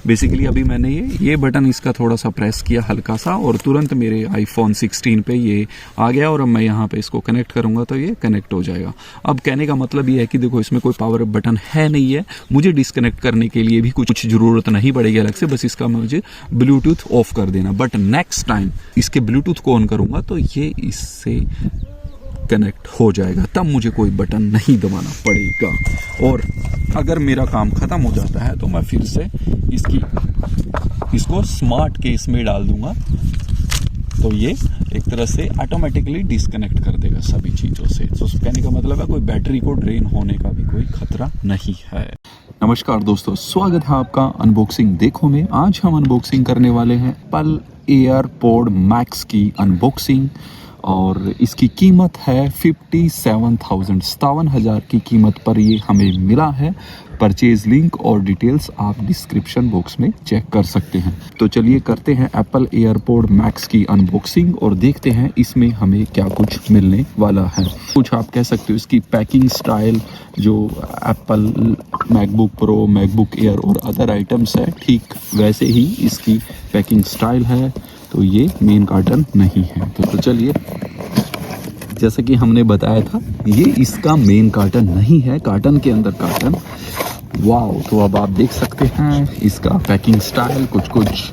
Basically अभी मैंने ये बटन इसका थोड़ा सा प्रेस किया हल्का सा और तुरंत मेरे आईफोन 16 पे ये आ गया और अब मैं यहाँ पे इसको कनेक्ट करूँगा तो ये कनेक्ट हो जाएगा। अब कहने का मतलब ये है कि देखो इसमें कोई पावर बटन है नहीं है, मुझे डिस्कनेक्ट करने के लिए भी कुछ ज़रूरत नहीं पड़ेगी अलग से, बस इसका मुझे ब्लूटूथ ऑफ कर देना। बट नेक्स्ट टाइम इसके ब्लूटूथ को ऑन करूँगा तो ये इससे कनेक्ट हो जाएगा, तब मुझे कोई बटन नहीं दबाना पड़ेगा। और अगर मेरा काम ख़त्म हो जाता है तो मैं फिर से इसको स्मार्ट केस में डाल दूंगा तो ये एक तरह से ऑटोमेटिकली डिस्कनेक्ट कर देगा सभी चीज़ों से। तो कहने का मतलब है कोई बैटरी को ड्रेन होने का भी कोई खतरा नहीं है। नमस्कार दोस्तों, स्वागत है आपका अनबॉक्सिंग देखो में। आज हम अनबॉक्सिंग करने वाले हैं एप्पल एयरपॉड मैक्स की अनबॉक्सिंग और इसकी कीमत है 57,000 की कीमत पर ये हमें मिला है। परचेज लिंक और डिटेल्स आप डिस्क्रिप्शन बॉक्स में चेक कर सकते हैं। तो चलिए करते हैं एप्पल एयरपॉड मैक्स की अनबॉक्सिंग और देखते हैं इसमें हमें क्या कुछ मिलने वाला है। कुछ आप कह सकते हो इसकी पैकिंग स्टाइल जो Apple MacBook pro, MacBook air और अदर आइटम्स है, ठीक वैसे ही इसकी पैकिंग स्टाइल है। तो ये मेन कार्टन नहीं है। तो चलिए, जैसे कि हमने बताया था ये इसका मेन कार्टन नहीं है, कार्टन के अंदर कार्टन। वाओ, तो अब आप देख सकते हैं इसका पैकिंग स्टाइल। कुछ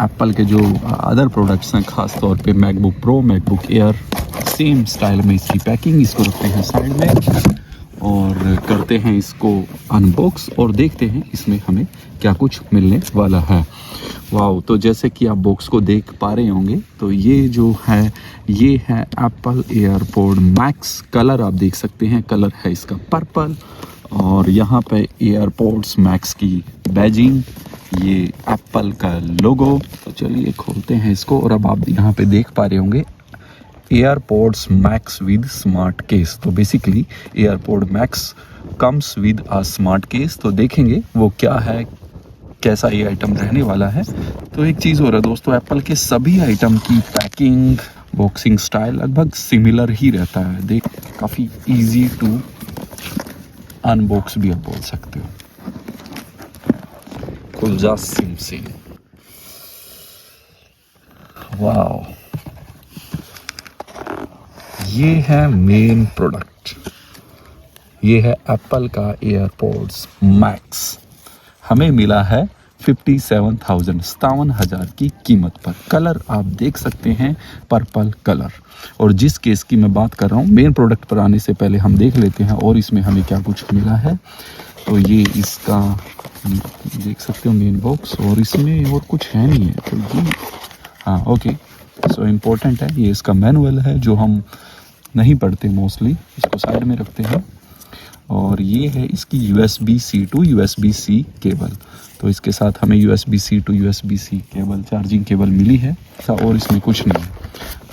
एप्पल के जो अदर प्रोडक्ट्स हैं, खास तौर पे MacBook pro, MacBook air, same style में इसकी पैकिंग। इसको रखते हैं साइड में और करते हैं इसको अनबॉक्स और देखते हैं इसमें हमें क्या कुछ मिलने वाला है। वाओ, तो जैसे कि आप बॉक्स को देख पा रहे होंगे तो ये जो है ये है एप्पल एयरपॉड मैक्स। कलर आप देख सकते हैं, कलर है इसका पर्पल और यहाँ पे एयरपॉड्स मैक्स की बैजिंग, ये एप्पल का लोगो। तो चलिए खोलते हैं इसको और अब आप यहाँ पे देख पा रहे होंगे AirPods Max with smart case. तो basically AirPod Max comes with a smart case. तो देखेंगे वो क्या है, कैसा ये आइटम रहने वाला है। तो एक चीज़ हो रहा है दोस्तों, एप्पल के सभी आइटम की पैकिंग, बॉक्सिंग स्टाइल लगभग सिमिलर ही रहता है। देख, काफ़ी इजी टू अनबॉक्स भी आप बोल सकते हो। खुलजा सिम से। वाओ, ये है मेन प्रोडक्ट। ये है एप्पल का एयरपॉड्स मैक्स। हमें मिला है 57,000 की कीमत पर। कलर आप देख सकते हैं पर्पल कलर। और जिस केस की मैं बात कर रहा हूँ, मेन प्रोडक्ट पर आने से पहले हम देख लेते हैं और इसमें हमें क्या कुछ मिला है। तो ये इसका देख सकते हो मेन बॉक्स, और इसमें और कुछ है नहीं है। तो ये हाँ ओके, सो इम्पोर्टेंट है। ये इसका मैनुअल है जो हम नहीं पढ़ते मोस्टली, इसको साइड में रखते हैं। और ये है इसकी USB-C to USB-C केबल। तो इसके साथ हमें USB-C to USB-C cable, charging cable मिली है, और इसमें कुछ नहीं है।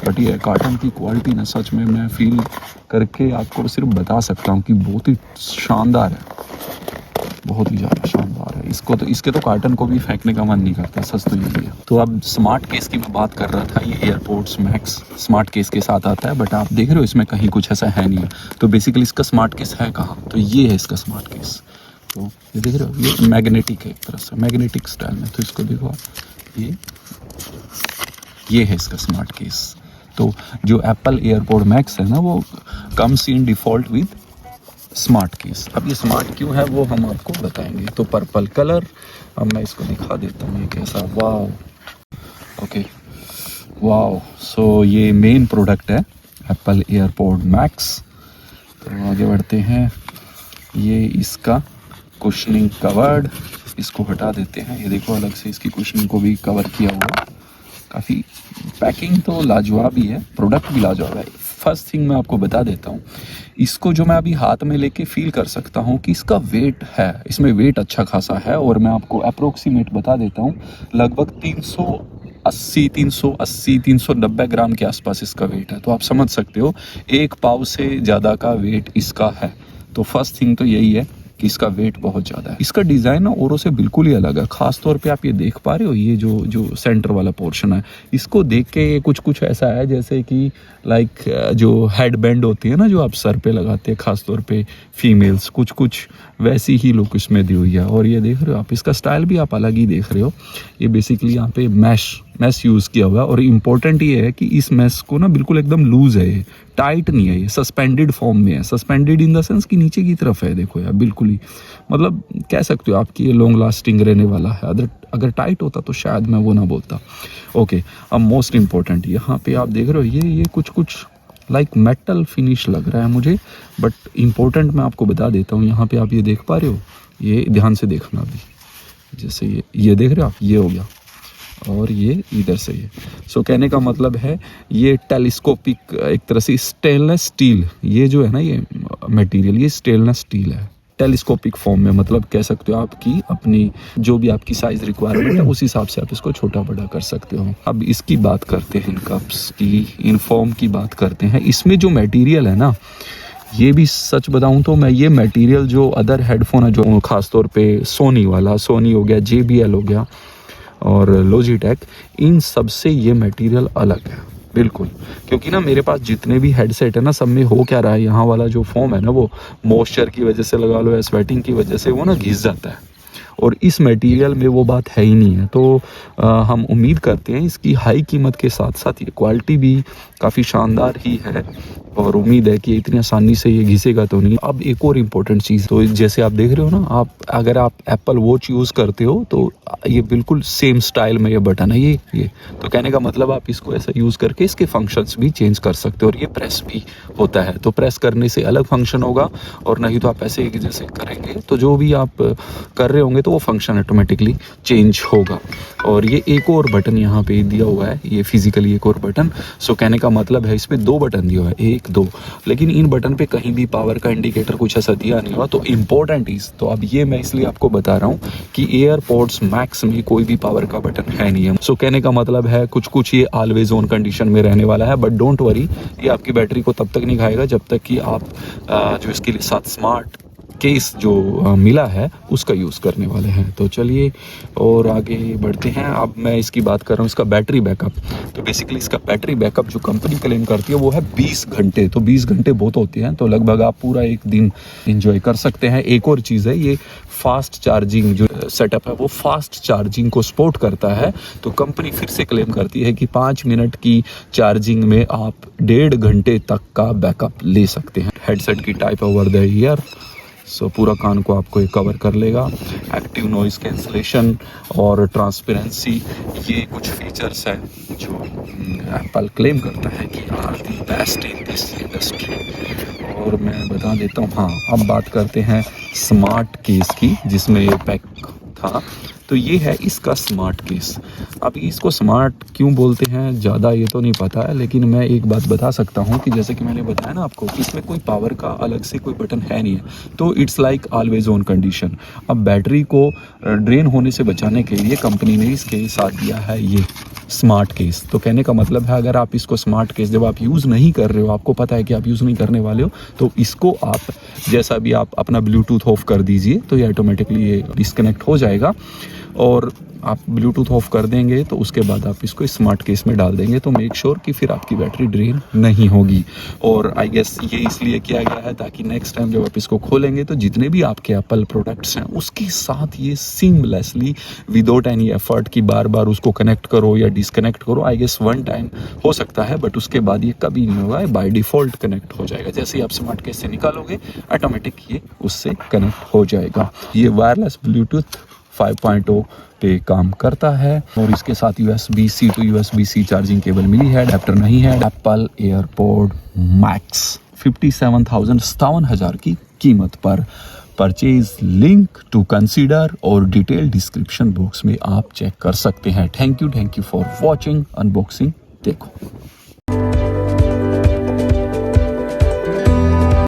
बट ये कार्टन की क्वालिटी ना सच में मैं फील करके आपको सिर्फ बता सकता हूँ कि बहुत ही शानदार है, बहुत ही ज़्यादा शानदार है। इसको तो इसके तो कार्टन को भी फेंकने का मन नहीं करता, सच तो यही है। तो अब स्मार्ट केस की मैं बात कर रहा था, ये एयरपॉड्स मैक्स स्मार्ट केस के साथ आता है, बट आप देख रहे हो इसमें कहीं कुछ ऐसा है नहीं है। तो बेसिकली इसका स्मार्ट केस है कहाँ, तो ये है इसका स्मार्ट केस। तो ये देख रहे हो, ये मैग्नेटिक है, एक तरह से मैग्नेटिक स्टाइल में। तो इसको देखो आप, ये है इसका स्मार्ट केस। तो जो एप्पल एयरपॉड मैक्स है ना, वो comes in default with smart case. अब ये स्मार्ट क्यों है वो हम आपको बताएंगे। तो पर्पल कलर, अब मैं इसको दिखा देता हूँ ये कैसा। Wow, okay, wow. सो ये मेन प्रोडक्ट है एप्पल एयरपॉड मैक्स। तो आगे बढ़ते हैं। ये इसका कुशनिंग कवर्ड, इसको हटा देते हैं। ये देखो अलग से इसकी कुशनिंग को भी कवर किया हुआ है। काफ़ी पैकिंग तो लाजवाब ही है, प्रोडक्ट भी लाजवाब है। फर्स्ट थिंग मैं आपको बता देता हूँ, इसको जो मैं अभी हाथ में लेके फील कर सकता हूँ कि इसका वेट है, इसमें वेट अच्छा खासा है। और मैं आपको अप्रोक्सीमेट बता देता हूँ, लगभग 390 ग्राम के आसपास इसका वेट है। तो आप समझ सकते हो 1 पाव से ज़्यादा का वेट इसका है। तो फर्स्ट थिंग तो यही है कि इसका वेट बहुत ज़्यादा है। इसका डिज़ाइन ना औरों से बिल्कुल ही अलग है। खास तौर पे आप ये देख पा रहे हो, ये जो सेंटर वाला पोर्शन है, इसको देख के ये कुछ ऐसा है जैसे कि लाइक जो हेड बैंड होती है ना, जो आप सर पे लगाते हैं खास तौर पे फीमेल्स, कुछ वैसी ही लुक इसमें दी हुई है। और ये देख रहे हो आप, इसका स्टाइल भी आप अलग ही देख रहे हो। ये बेसिकली यहाँ पे मैश यूज़ किया हुआ है। और इम्पोर्टेंट ये है कि इस मैश को ना बिल्कुल एकदम लूज है, ये टाइट नहीं है, ये सस्पेंडेड फॉर्म में है। सस्पेंडेड इन द सेंस कि नीचे की तरफ है, देखो यार बिल्कुल ही, मतलब कह सकते हो आपकी ये लॉन्ग लास्टिंग रहने वाला है। अगर टाइट होता तो शायद मैं वो ना बोलता। ओके, अब मोस्ट इम्पोर्टेंट यहाँ पे आप देख रहे हो, ये कुछ लाइक मेटल फिनिश लग रहा है मुझे, बट इम्पोर्टेंट मैं आपको बता देता हूँ। यहाँ पे आप ये देख पा रहे हो, ये ध्यान से देखना अभी, जैसे ये देख रहे हो आप, ये हो गया, और ये इधर से ये। सो कहने का मतलब है ये टेलीस्कोपिक एक तरह से स्टेनलेस स्टील, ये जो है ना ये मटेरियल, ये स्टेनलेस स्टील है टेलीस्कोपिक फॉर्म में। मतलब कह सकते हो आपकी अपनी जो भी आपकी साइज रिक्वायरमेंट है उस हिसाब से आप इसको छोटा बड़ा कर सकते हो। अब इसकी बात करते हैं, इन कप्स की, इन फॉर्म की बात करते हैं। इसमें जो मटेरियल है ना, ये भी सच बताऊं तो मैं ये मटेरियल जो अदर हेडफोन है, जो खासतौर पे सोनी वाला, सोनी हो गया, JBL हो गया और लॉजिटेक, इन सब से ये मटेरियल अलग है बिल्कुल। क्योंकि ना मेरे पास जितने भी हेडसेट है ना, सब में हो क्या रहा है, यहाँ वाला जो फोम है ना, वो मॉइस्चर की वजह से लगा लो या स्वेटिंग की वजह से वो ना घिस जाता है, और इस मटेरियल में वो बात है ही नहीं है। तो हम उम्मीद करते हैं इसकी हाई कीमत के साथ साथ ये क्वालिटी भी काफ़ी शानदार ही है, और उम्मीद है कि इतनी आसानी से ये घिसेगा तो नहीं। अब एक और इम्पोर्टेंट चीज़, तो जैसे आप देख रहे हो ना, अगर आप एप्पल वॉच यूज़ करते हो तो ये बिल्कुल सेम स्टाइल में ये बटन है, ये तो कहने का मतलब आप इसको ऐसा यूज़ करके इसके फंक्शंस भी चेंज कर सकते हो। और ये प्रेस भी होता है, तो प्रेस करने से अलग फंक्शन होगा, और नहीं तो आप ऐसे जैसे करेंगे तो जो भी आप कर रहे होंगे तो वो फंक्शन ऑटोमेटिकली चेंज होगा। और ये एक और बटन यहाँ पे दिया हुआ है, ये फिजिकली एक और बटन। सो कहने का मतलब है इसमें 2 बटन दिया हुआ है, 1 2, लेकिन इन बटन पे कहीं भी पावर का इंडिकेटर कुछ ऐसा दिया नहीं हुआ। तो इम्पोर्टेंट इज, तो अब ये मैं इसलिए आपको बता रहा हूँ कि एयरपॉड्स मैक्स में कोई भी पावर का बटन है नहीं है। सो कहने का मतलब है कुछ ये ऑलवेज ऑन कंडीशन में रहने वाला है, बट डोंट वरी, ये आपकी बैटरी को तब तक नहीं खाएगा जब तक कि आप जो इसके साथ स्मार्ट केस जो मिला है उसका यूज़ करने वाले हैं। तो चलिए और आगे बढ़ते हैं। अब मैं इसकी बात कर रहा हूँ इसका बैटरी बैकअप। तो बेसिकली इसका बैटरी बैकअप जो कंपनी क्लेम करती है वो है 20 घंटे। तो 20 घंटे बहुत होते हैं, तो लगभग आप पूरा एक दिन एंजॉय कर सकते हैं। एक और चीज़ है, ये फास्ट चार्जिंग जो सेटअप है वो फास्ट चार्जिंग को सपोर्ट करता है। तो कंपनी फिर से क्लेम करती है कि 5 मिनट की चार्जिंग में आप 1.5 घंटे तक का बैकअप ले सकते हैं। हेडसेट की टाइप ओवर द ईयर, सो पूरा कान को आपको ये कवर कर लेगा। एक्टिव नॉइज़ कैंसलेशन और ट्रांसपेरेंसी, ये कुछ फीचर्स हैं जो एप्पल क्लेम करता है कि are the best in this industry. और मैं बता देता हूँ, हाँ अब बात करते हैं स्मार्ट केस की, जिसमें ये पैक था। तो ये है इसका स्मार्ट केस। अब इसको स्मार्ट क्यों बोलते हैं ज़्यादा ये तो नहीं पता है, लेकिन मैं एक बात बता सकता हूँ कि जैसे कि मैंने बताया ना आपको कि इसमें कोई पावर का अलग से कोई बटन है नहीं है, तो it's like always on condition. अब बैटरी को ड्रेन होने से बचाने के लिए कंपनी ने इसके साथ दिया है ये स्मार्ट केस। तो कहने का मतलब है अगर आप इसको स्मार्ट केस जब आप यूज़ नहीं कर रहे हो, आपको पता है कि आप यूज़ नहीं करने वाले हो, तो इसको आप जैसा भी आप अपना ब्लूटूथ ऑफ कर दीजिए तो ये ऑटोमेटिकली ये डिस्कनेक्ट हो जाएगा। और आप ब्लूटूथ ऑफ कर देंगे तो उसके बाद आप इसको स्मार्ट केस में डाल देंगे, तो मेक श्योर कि फिर आपकी बैटरी ड्रेन नहीं होगी। और आई गेस ये इसलिए किया गया है ताकि नेक्स्ट टाइम जब आप इसको खोलेंगे तो जितने भी आपके एप्पल प्रोडक्ट्स हैं उसके साथ ये सीमलेसली विदाउट एनी एफर्ट कि बार बार उसको कनेक्ट करो या डिसकनेक्ट करो। आई गेस 1 टाइम हो सकता है, बट उसके बाद ये कभी नहीं होगा, बाय डिफ़ॉल्ट कनेक्ट हो जाएगा। जैसे ही आप स्मार्ट केस से निकालोगे ऑटोमेटिक ये उससे कनेक्ट हो जाएगा। ये वायरलेस ब्लूटूथ 5.0 पे काम करता है और इसके साथ USB-C to USB-C charging cable मिली है, अडेप्टर नहीं है। एप्पल एयरपॉड मैक्स 57,000 की कीमत पर। परचेज लिंक टू कंसीडर और डिटेल डिस्क्रिप्शन बॉक्स में आप चेक कर सकते हैं। Thank you for watching unboxing. देखो।